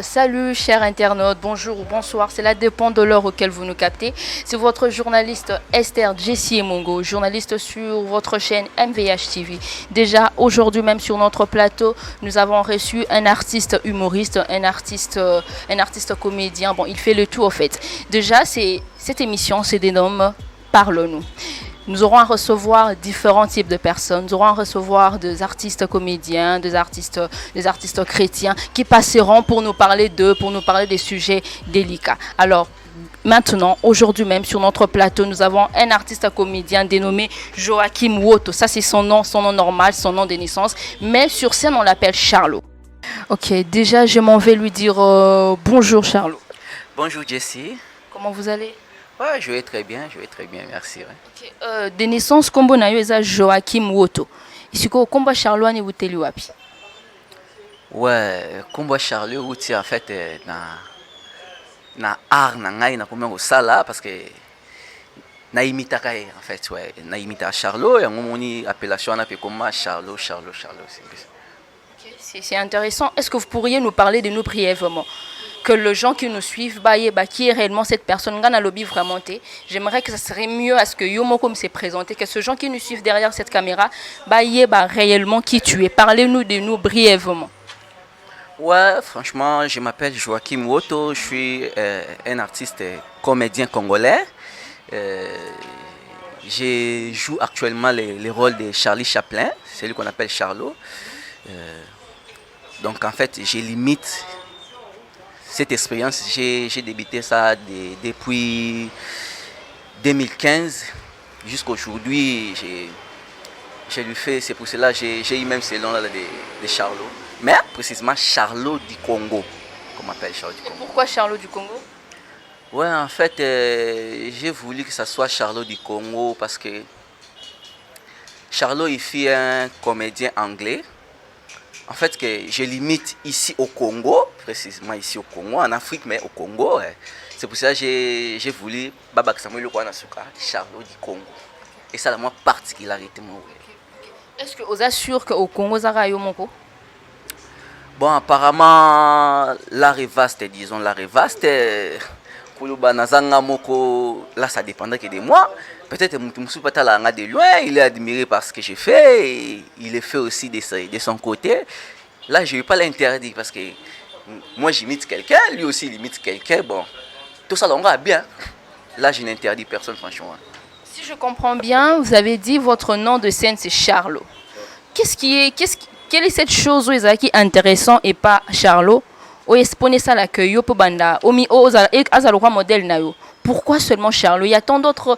Salut chers internautes, bonjour ou bonsoir, cela dépend de l'heure auquel vous nous captez. C'est votre journaliste Esther Jessie Mongo, journaliste sur votre chaîne MVH TV. Déjà aujourd'hui même sur notre plateau, nous avons reçu un artiste humoriste, un artiste comédien. Bon, il fait le tout au fait. Déjà, cette émission se dénomme Parle-nous. Nous aurons à recevoir différents types de personnes. Nous aurons à recevoir des artistes comédiens, des artistes chrétiens qui passeront pour nous parler d'eux, pour nous parler des sujets délicats. Alors, maintenant, aujourd'hui même, sur notre plateau, nous avons un artiste comédien dénommé Joachim Woto. Ça, c'est son nom normal, son nom de naissance. Mais sur scène, on l'appelle Charlot. Ok, déjà, je m'en vais lui dire bonjour Charlot. Bonjour Jessie. Comment vous allez? Ouais, je vais très bien, merci. Ouais, Ok, de naissance, kombo na yo eza Joachim Woto. Isiko kombo Charlot ani wuteli wapi? ouais Combo Charlie outi en fait na art na ngai na komia kosala parce que na imitaka ye en fait ouais na imita Charlot yango moni appellation wana pe koma Charlot c'est plus. Ok, c'est intéressant. Est-ce que vous pourriez nous parler de nous brièvement? Que les gens qui nous suivent, qui est réellement cette personne, Gana Lobby vraiment té. J'aimerais que ça serait mieux à ce que Yomo comme s'est présenté, que ces gens qui nous suivent derrière cette caméra, réellement qui tu es. Parlez-nous de nous brièvement. Ouais, franchement, je m'appelle Joachim Woto, je suis un artiste comédien congolais. Euh, je joue actuellement les rôles de Charlie Chaplin, c'est lui qu'on appelle Charlot. Euh, donc en fait, je limite cette expérience, j'ai débuté ça depuis 2015 jusqu'à aujourd'hui. J'ai lui fait, c'est pour cela que j'ai eu même ce nom là de Charlot. Mais précisément Charlot du Congo, comme on appelle Charlot du Et Congo. pourquoi Charlot du Congo? Ouais, en fait, j'ai voulu que ça soit Charlot du Congo parce que Charlot il fait un comédien anglais. En fait, que je limite ici au Congo, précisément ici au Congo, en Afrique, mais au Congo. C'est pour ça que j'ai voulu Babak Samuel Kwanasuka, Charlot du Congo. Et ça, la moi particularité. Est-ce que vous êtes sûr qu'au Congo, ça va y Bon, apparemment, l'art est vaste, disons, l'art est vaste. Kuluba Nazanga Moko, là, ça dépendrait que de moi. Peut-être que de loin, il est admiré par ce que j'ai fait. Et il est fait aussi de son côté. Là, je ne vais pas l'interdire parce que moi, j'imite quelqu'un, lui aussi, il imite quelqu'un. Bon, tout ça, on va bien. Là, je n'interdis personne, franchement. Si je comprends bien, vous avez dit votre nom de scène, c'est Charlot. Quelle est cette chose où ils qui intéressant et pas Charlot? Ou exponer ça la que yo banda omi azalokwa modèle na yo. Pourquoi seulement Charlot? Il y a tant d'autres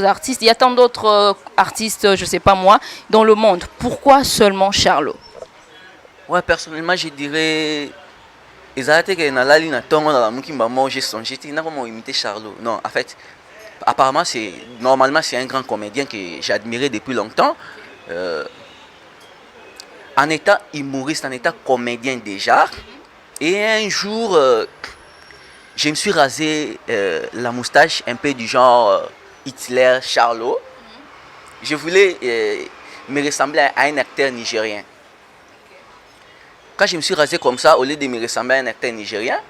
artistes, il y a tant d'autres artistes, je sais pas moi, dans le monde. Pourquoi seulement Charlot? Ouais, personnellement, je dirais ezalaki ke nalali na tongo na mukimba mo j'ai songé ti na comment imiter Charlot. Non, en fait, apparemment c'est un grand comédien que j'admirais depuis longtemps. Euh, en étant humoriste, en étant comédien déjà. Et un jour, je me suis rasé la moustache un peu du genre Hitler, Charlot. Je voulais me ressembler à un acteur nigérien. Quand je me suis rasé comme ça, au lieu de me ressembler à un acteur nigérien,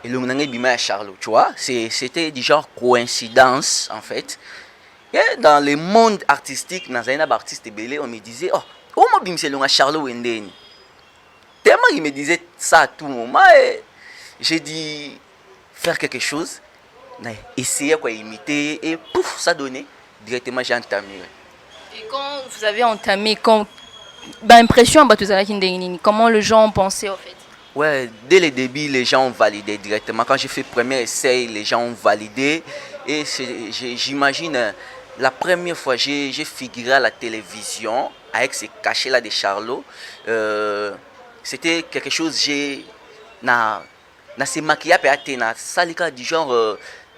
et le monde bima à Charlot, tu vois, c'était du genre coïncidence en fait. Et dans le monde artistique, dans un artiste belé, on me disait, oh, comment bimse le Charlot Wendeni? Tellement il me disait ça à tout moment, et j'ai dit faire quelque chose, essayer quoi imiter, et pouf, ça donnait. Directement, j'ai entamé. Et quand vous avez entamé, impression, comment les gens pensaient en fait? Ouais, dès le début, les gens ont validé directement. Quand j'ai fait le premier essai, les gens ont validé. Et j'imagine, la première fois, j'ai figuré à la télévision avec ces cachets-là de Charlot. C'était quelque chose, na se maquillage na salika du genre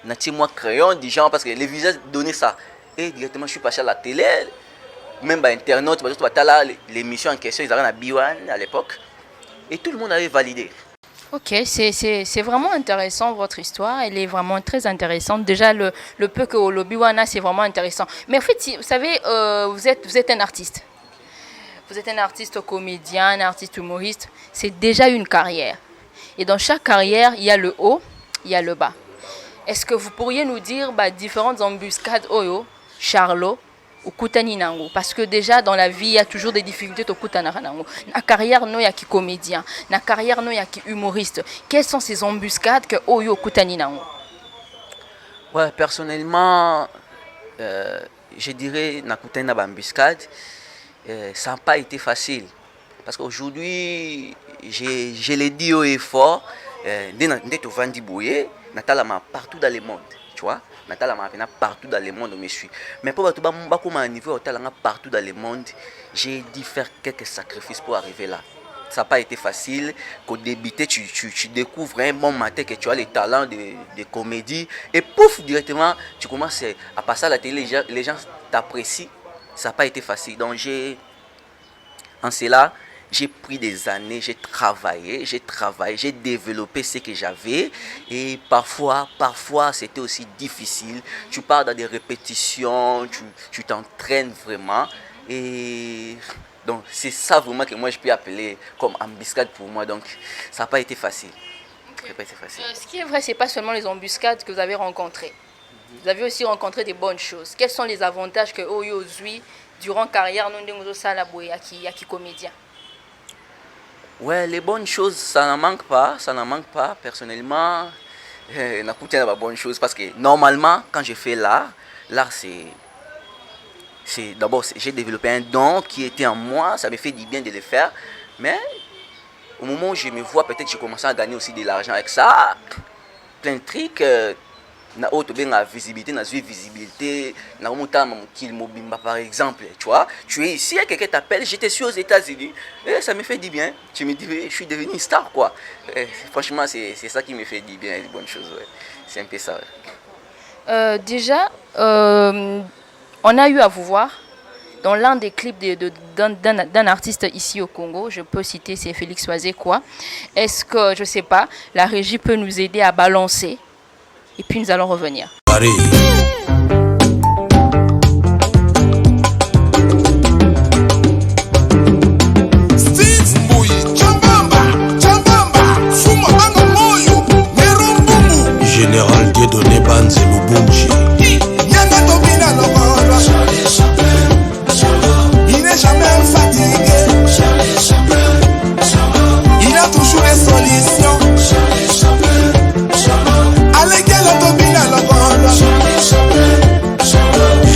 na moi crayon du genre parce que les visages donnaient ça et directement je suis passé à la télé même à internet l'émission en question ils avaient la B1 à l'époque et tout le monde avait validé. Ok, c'est vraiment intéressant votre histoire, elle est vraiment très intéressante. Déjà le peu que au lobby wana c'est vraiment intéressant. Mais en fait, vous savez, vous êtes un artiste. Vous êtes un artiste comédien, un artiste humoriste, c'est déjà une carrière. Et dans chaque carrière, il y a le haut, il y a le bas. Est-ce que vous pourriez nous dire différentes embuscades Oyo, Charlot ou Koutani Nango? Parce que déjà dans la vie, il y a toujours des difficultés au Koutana Nango. La carrière, non, il y a qui comédien. La carrière, non, il y a qui humoriste. Quelles sont ces embuscades que Oyo Koutani Nango? Ouais, personnellement, je dirais Nakutana Bambuscade, ça n'a pas été facile. Parce qu'aujourd'hui, je l'ai dit haut et fort, dès que Vandi Bouye, Natalama partout dans le monde, tu vois. Natalama partout dans le monde, on me suit. Mais pour tout un niveau partout dans le monde, j'ai dû faire quelques sacrifices pour arriver là. Ça n'a pas été facile. Qu'au début, tu découvres un bon matin que tu as les talents de comédie. Et pouf, directement, tu commences à passer à la télé. Les gens t'apprécient. Ça n'a pas été facile. Donc, en cela, j'ai pris des années, j'ai travaillé, j'ai développé ce que j'avais. Et parfois c'était aussi difficile. Tu pars dans des répétitions, tu t'entraînes vraiment. Et donc c'est ça vraiment que moi je peux appeler comme embuscade pour moi. Donc ça n'a pas été facile. Ça n'a pas été facile. Ce qui est vrai, ce n'est pas seulement les embuscades que vous avez rencontrées. Vous avez aussi rencontré des bonnes choses. Quels sont les avantages que Oyo Zui, durant la carrière, nous avons salaboué à qui comédien? Ouais, les bonnes choses, ça n'en manque pas, personnellement. Nakoutia n'a pas bonnes choses parce que normalement, quand je fais l'art, d'abord, j'ai développé un don qui était en moi, ça me fait du bien de le faire. Mais au moment où je me vois, peut-être que j'ai commencé à gagner aussi de l'argent avec ça. Plein de trucs. Na autre bien la visibilité, na visibilité, na mobimba par exemple, tu vois, tu es ici, quelqu'un t'appelle, j'étais sur aux États-Unis, et ça me fait du bien. Tu me dis, je suis devenu une star quoi. Et franchement, c'est ça qui me fait du bien, des bonnes choses. Ouais. C'est un peu ça. Ouais. Déjà, on a eu à vous voir dans l'un des clips d'un artiste ici au Congo. Je peux citer, c'est Félix Oisé quoi. Est-ce que, je sais pas, la régie peut nous aider à balancer? Et puis nous allons revenir. Paris. Général Dieudonné Banze Lubumji. Il n'est jamais fatigué. Il a toujours des solutions.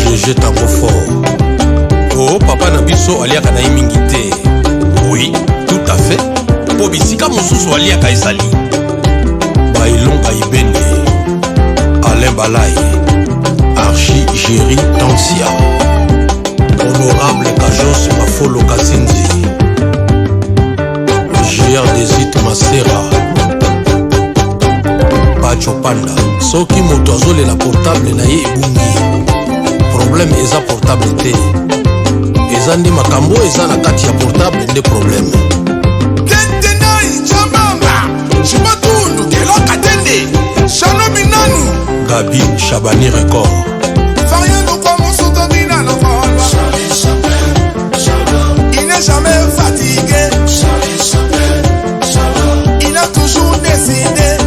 Je jette un mot fort. Oh papa Nabiso aliaka na imingité. Oui, tout à fait. Pobisika mosusu aliaka ezali. Bailonga ibende. Alain Balai. Archi Géry Tansia. Honorable Kajos Mafolo Kazinzi. Géant des It Masera. Pacho Panda. Soki moto azolela portable na ye ebungi. Problème eza portable te. Eza nde makambo eza na kati ya portable nde problème. Kentenai Chamamba. Chimatundu Keloka Tende. Shano Minanu. Gabi Chabani Record. Fariano comme on s'entendina la voix. Il n'est jamais fatigué. Il a toujours décidé.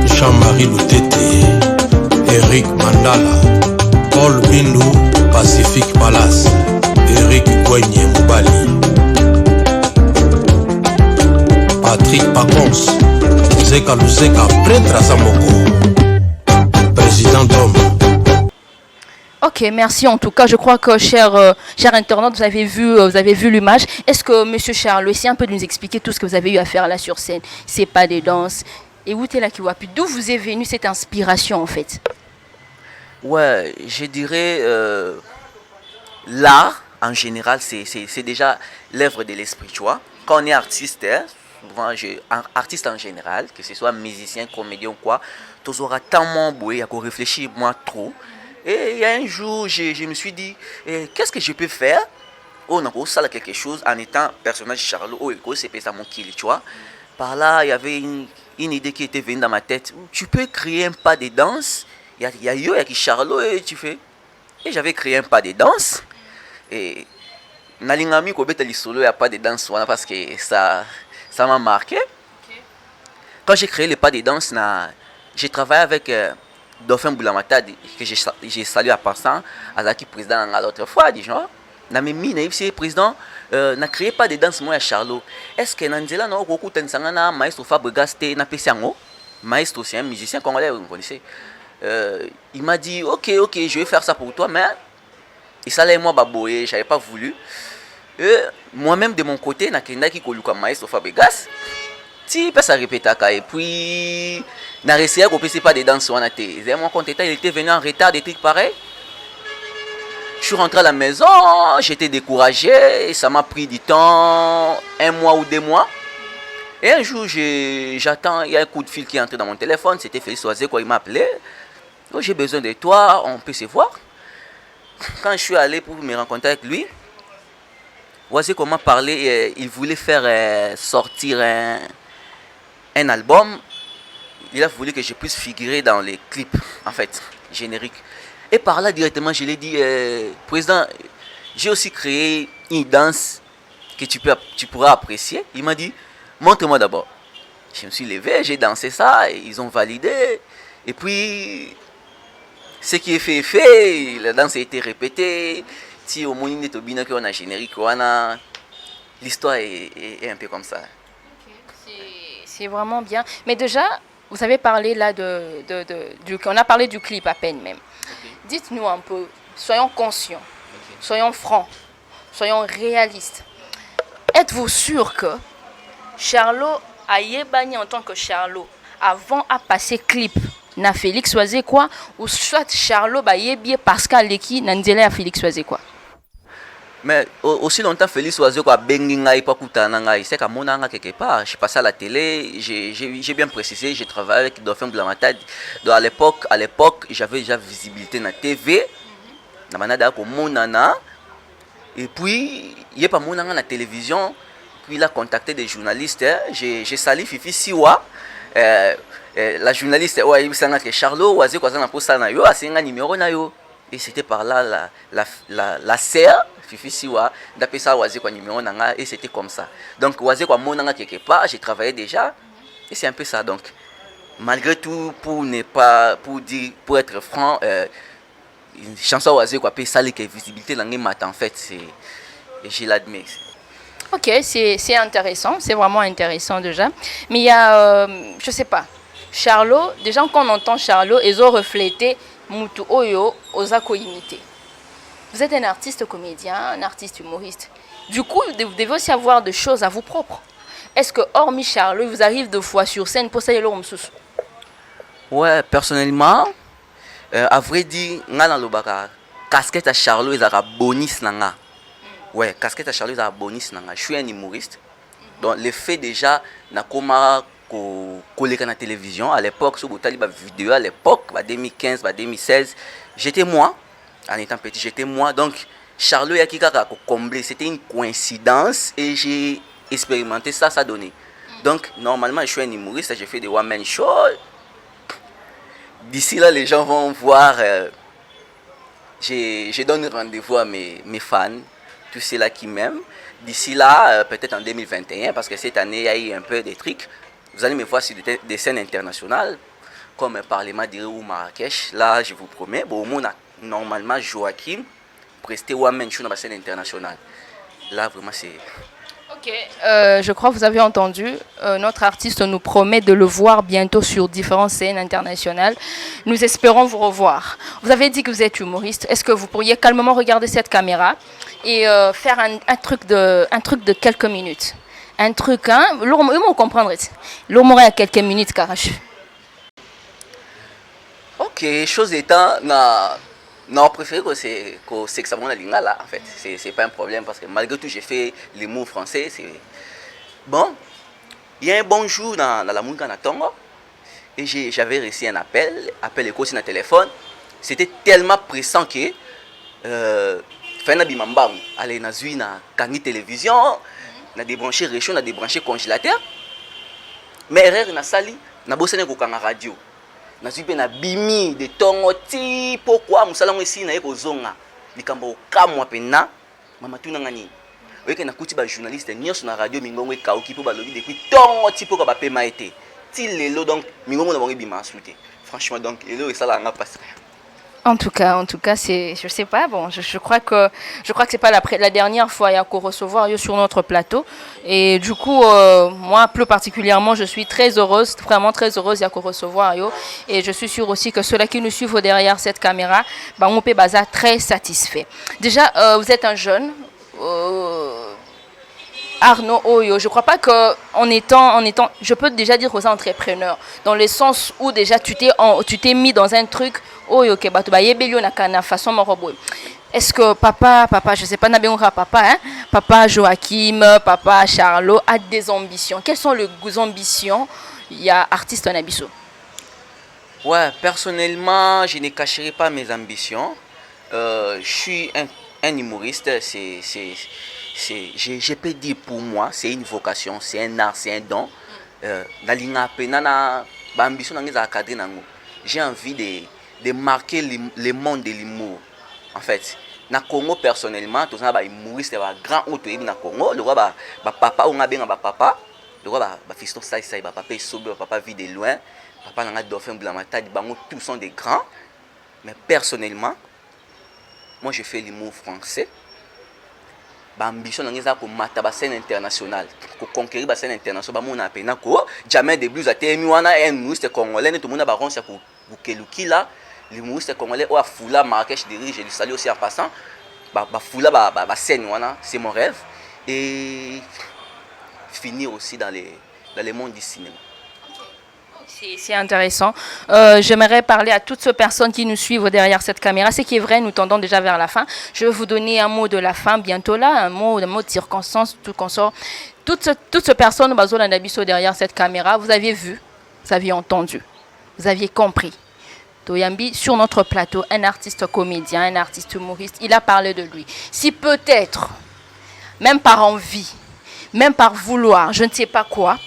Jean-Marie Loutete, Eric Mandala, Paul Bindu, Pacific Palace, Eric Gwenye Moubali, Patrick Pacons, Zeka Luzeka, prêtre à Zamoko, président d'homme. Ok, merci en tout cas. Je crois que, cher internaute, vous avez vu l'image. Est-ce que M. Charles, essayez un peu de nous expliquer tout ce que vous avez eu à faire là sur scène? C'est pas des danses. Et où t'es là qui voit? Puis d'où vous est venue cette inspiration en fait? Ouais, je dirais l'art en général, c'est déjà l'œuvre de l'esprit, tu vois. Quand on est artiste, souvent, artiste en général, que ce soit musicien, comédien ou quoi, tu auras tellement beau, il y a qu'on réfléchir moi trop. Et il y a un jour, je me suis dit, qu'est-ce que je peux faire? On a ça quelque chose en étant personnage Charlot, c'est pas ça mon kill, tu vois. Par là, il y avait une idée qui était venue dans ma tête. Tu peux créer un pas de danse. Il y a qui Charlot et tu fais. Et j'avais créé un pas de danse. Et Nalingami Kobeta Lisolo, il n'y a pas de danse parce que ça m'a marqué. Quand j'ai créé les pas de danse, j'ai travaillé avec Dauphin Boulamata, que j'ai salué à passant, Azaki président l'autre fois, disons. Namemi, le président, n'a créé pas de danse moi à Charlot. Est-ce que Nanzela n'a pas beaucoup de maestro Fabregas, n'a pas de maestro, c'est un musicien congolais, vous connaissez. Il m'a dit, ok, je vais faire ça pour toi, mais il s'allait moi baboyer, j'avais pas voulu. Moi-même de mon côté, n'a qui koluka maestro Fabregas. Si peut ça répéter et puis n'a réussi à copier pas des danses on a été. Mon compte il était venu en retard des trucs pareils. Je suis rentré à la maison, j'étais découragé, et ça m'a pris du temps, 1 mois ou 2 mois. Et un jour, j'attends, il y a un coup de fil qui est entré dans mon téléphone, c'était Félix Oisé, il m'a appelé. Oh, j'ai besoin de toi, on peut se voir. Quand je suis allé pour me rencontrer avec lui, Oisé m'a parlé, il voulait faire sortir un album. Il a voulu que je puisse figurer dans les clips, en fait, génériques. Et par là, directement, je lui ai dit, président, j'ai aussi créé une danse que tu pourras apprécier. Il m'a dit, montre-moi d'abord. Je me suis levé, j'ai dansé ça, et ils ont validé. Et puis, ce qui est fait, la danse a été répétée. Si au moins on a générique, l'histoire est un peu comme ça. C'est vraiment bien. Mais déjà, vous avez parlé là on a parlé du clip à peine même. Dites-nous un peu, soyons conscients, soyons francs, soyons réalistes. Êtes-vous sûr que Charlot a yébani en tant que Charlot avant à passer clip na Félix Oisé quoi ou soit Charlot ba yébié Pascal Leki Nanzela à Félix Oisé quoi? Mais aussi longtemps Félix Oisé quoi bengi ngai pas kutana ngai c'est comme on quelque part. Je passais à la télé, j'ai bien précisé, j'ai travaillé avec Dauphin Boulamata. À l'époque, j'avais déjà visibilité na TV. Na manada ko monana. Et puis il est pas monana na télévision. Puis il a contacté des journalistes. J'ai sali Fifi Siwa. La journaliste il sanga que Charlot Oisé quoi ça na posta na yo, asenga numéro na yo. Et c'était par là la sœur Fifi Siwa d'après ça Oisé quoi numéro nanga et c'était comme ça. Donc Oisé quoi mon nanga quelque part, j'ai travaillé déjà et c'est un peu ça donc. Malgré tout pour pour être franc une chanson Oisé quoi peut saler que visibilité langue mat en fait et je l'admets. OK, c'est intéressant, c'est vraiment intéressant déjà. Mais il y a je sais pas. Charlot, déjà quand on entend Charlot, ils ont reflété Mutu Oyo Ozako imité. Vous êtes un artiste comédien, un artiste humoriste. Du coup, vous devez aussi avoir des choses à vous propres. Est-ce que, hormis Charlot, il vous arrive de fois sur scène pour ça y aller au Msous? Ouais, personnellement, à vrai dire, dans le baka, casquette à Charlot, ils ont bonus nanga. Ouais, casquette à Charlot, ils ont bonus nanga. Je suis un humoriste. Donc, le fait déjà, n'a comment collé à la télévision à l'époque, sur la vidéo à l'époque, 2015, 2016, j'étais moi. En étant petit, j'étais moi. Donc, Charlot a comblé. C'était une coïncidence et j'ai expérimenté ça, ça donnait. Donc, normalement, je suis un humoriste, j'ai fait des one-man shows. D'ici là, les gens vont voir. Je donne rendez-vous à mes fans, tous ceux-là qui m'aiment. D'ici là, peut-être en 2021, parce que cette année, il y a eu un peu des trucs. Vous allez me voir sur des scènes internationales, comme Parlement d'Iré ou Marrakech. Là, je vous promets, bon, on a normalement Joachim presté one-man show dans la scène internationale. Là, vraiment, c'est... Ok, je crois que vous avez entendu, notre artiste nous promet de le voir bientôt sur différentes scènes internationales. Nous espérons vous revoir. Vous avez dit que vous êtes humoriste. Est-ce que vous pourriez calmement regarder cette caméra et faire un truc de quelques minutes? Un truc, hein? Vous comprendrez. L'humour à quelques minutes, Karache. Ok, chose étant, non, préféré que c'est que ça la lingala là, en fait. C'est pas un problème parce que malgré tout, j'ai fait les mots français. Bon, il y a un bon jour dans la Mounga Tongo et j'avais reçu un appel écho sur le téléphone. C'était tellement pressant que Fena Bimamba, allez, na zui na kangi télévision, na débranché réchaud, na débranché congélateur. Mais erreur na sali, na bossé na kokanga radio. Na zui pe na bimi de tongo ti pourquoi musala ngo ici na eko zonga. Likambo kamwa pena mama tuna ngani oyeke na kuti ba journaliste nyonso na radio mingongo ekauki po balobi depuis tant ti po ka ba pema été ti lelo donc mingongo na bango bima souté franchement donc lelo esala nga passe. En tout cas, c'est, je sais pas, bon, je crois que c'est pas la dernière fois qu'il y a qu'au recevoir sur notre plateau. Et du coup, moi, plus particulièrement, je suis très heureuse, vraiment très heureuse qu'il y a qu'au recevoir. Et je suis sûre aussi que ceux-là qui nous suivent derrière cette caméra, bah, on peut baser très satisfait. Déjà, vous êtes un jeune. Arnaud Oyo, je crois pas que en étant, je peux déjà dire aux entrepreneurs, dans le sens où déjà tu t'es mis dans un truc Oyo ke batu ba yebeli na kana façon morobo. Est-ce que papa, je sais pas na papa, hein, papa Joachim, papa Charlot a des ambitions. Quelles sont les ambitions? Il y a artiste en abisso. Ouais, personnellement, je ne cacherai pas mes ambitions. Je suis un humoriste, je peux dire pour moi, c'est une vocation, c'est un art, c'est un don. J'ai envie de marquer le monde de l'humour. En fait, na Congo personnellement, tous les humoristes, grand autre na Congo, le roi papa on a bien papa, le roi fiston ça papa sobe, papa vit de loin, papa n'a dauphin blamata, tous sont des grands. Mais personnellement, moi je fais l'humour français. L'ambition est de la scène internationale, de conquérir la scène internationale. Jamais de blues à Témiwana, un humoriste congolais, tout le monde a réussi à Keluki là. L'humoriste congolais, ou à Foula, Marrakech, je le salue aussi en passant. Foula, scène, c'est mon rêve. Et finir aussi dans le monde du cinéma. C'est intéressant. J'aimerais parler à toutes ces personnes qui nous suivent derrière cette caméra. Ce qui est vrai, nous tendons déjà vers la fin. Je vais vous donner un mot de la fin bientôt là, un mot de circonstance, tout consort. Toutes ces personnes derrière cette caméra, vous aviez vu, vous aviez entendu, vous aviez compris. Toyambi, sur notre plateau, un artiste comédien, un artiste humoriste, il a parlé de lui. Si peut-être, même par envie, même par vouloir, je ne sais pas quoi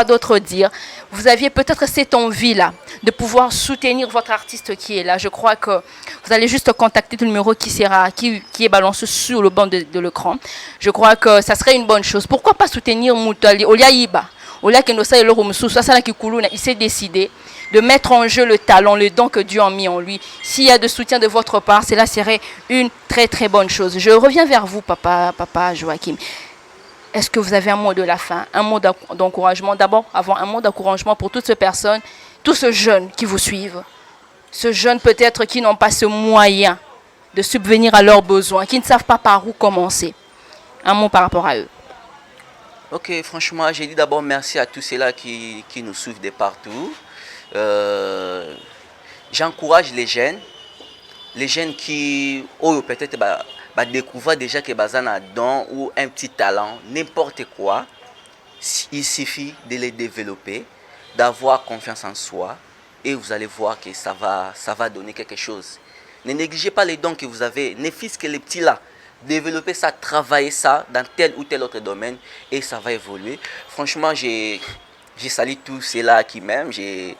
d'autre dire, vous aviez peut-être cette envie-là de pouvoir soutenir votre artiste qui est là. Je crois que vous allez juste contacter le numéro qui est balancé sur le banc de l'écran. Je crois que ça serait une bonne chose. Pourquoi pas soutenir Moutali Olia Iba? Olia Kenosa il s'est décidé de mettre en jeu le talent, le don que Dieu a mis en lui. S'il y a de soutien de votre part, cela serait une très très bonne chose. Je reviens vers vous, papa Joachim. Est-ce que vous avez un mot de la fin, un mot d'encouragement? D'abord, avant un mot d'encouragement pour toutes ces personnes, tous ces jeunes qui vous suivent, ces jeunes peut-être qui n'ont pas ce moyen de subvenir à leurs besoins, qui ne savent pas par où commencer. Un mot par rapport à eux. Ok, franchement, j'ai dit d'abord merci à tous ceux-là qui nous suivent de partout. J'encourage les jeunes qui peut-être découvrir déjà que bazan a don ou un petit talent, n'importe quoi. Il suffit de les développer, d'avoir confiance en soi et vous allez voir que ça va donner quelque chose. Ne négligez pas les dons que vous avez, ne fût-ce que les petits là. Développer ça, travailler ça dans tel ou tel autre domaine et ça va évoluer. Franchement, j'ai sali tous ceux-là qui m'aiment. J'ai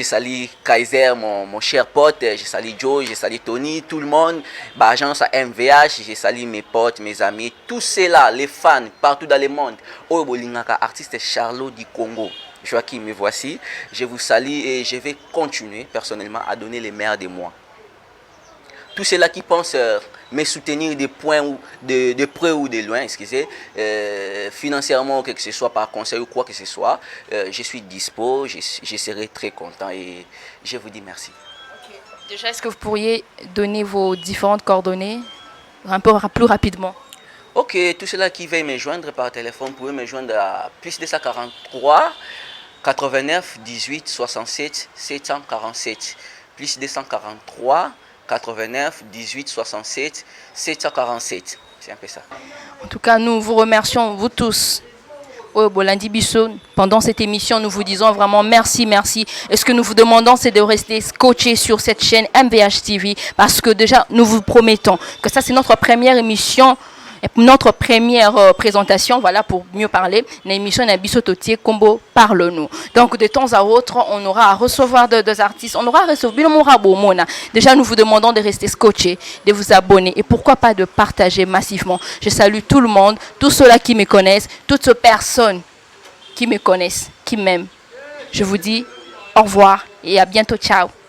sali Kaiser, mon cher pote. J'ai sali Joe, j'ai sali Tony, tout le monde. Agence à MVH, j'ai sali mes potes, mes amis. Tous ceux-là, les fans, partout dans le monde. Obolingaka, artiste Charlot du Congo. Joachim, me voici. Je vous salue et je vais continuer personnellement à donner les meilleurs de moi. Tous ceux-là qui pensent me soutenir de points ou de près ou de loin, excusez, financièrement ou que ce soit par conseil ou quoi que ce soit, je suis dispo, je serai très content et je vous dis merci. Okay. Déjà, est-ce que vous pourriez donner vos différentes coordonnées un peu plus rapidement? Ok, tous ceux-là qui veulent me joindre par téléphone, pouvez me joindre à plus 243 89 18 67 747. Plus 243 89 18 67 747. C'est un peu ça. En tout cas, nous vous remercions, vous tous. Bolandi Bisso, pendant cette émission, nous vous disons vraiment merci. Et ce que nous vous demandons, c'est de rester scotché sur cette chaîne MVH TV parce que déjà, nous vous promettons que ça, c'est notre première émission notre première présentation, voilà, pour mieux parler, l'émission Nabiso Totier Combo Parle-nous. Donc, de temps à autre, on aura à recevoir des artistes, on aura à recevoir Mona. Déjà, nous vous demandons de rester scotchés, de vous abonner et pourquoi pas de partager massivement. Je salue tout le monde, tous ceux-là qui me connaissent, toutes ces personnes qui me connaissent, qui m'aiment. Je vous dis au revoir et à bientôt. Ciao.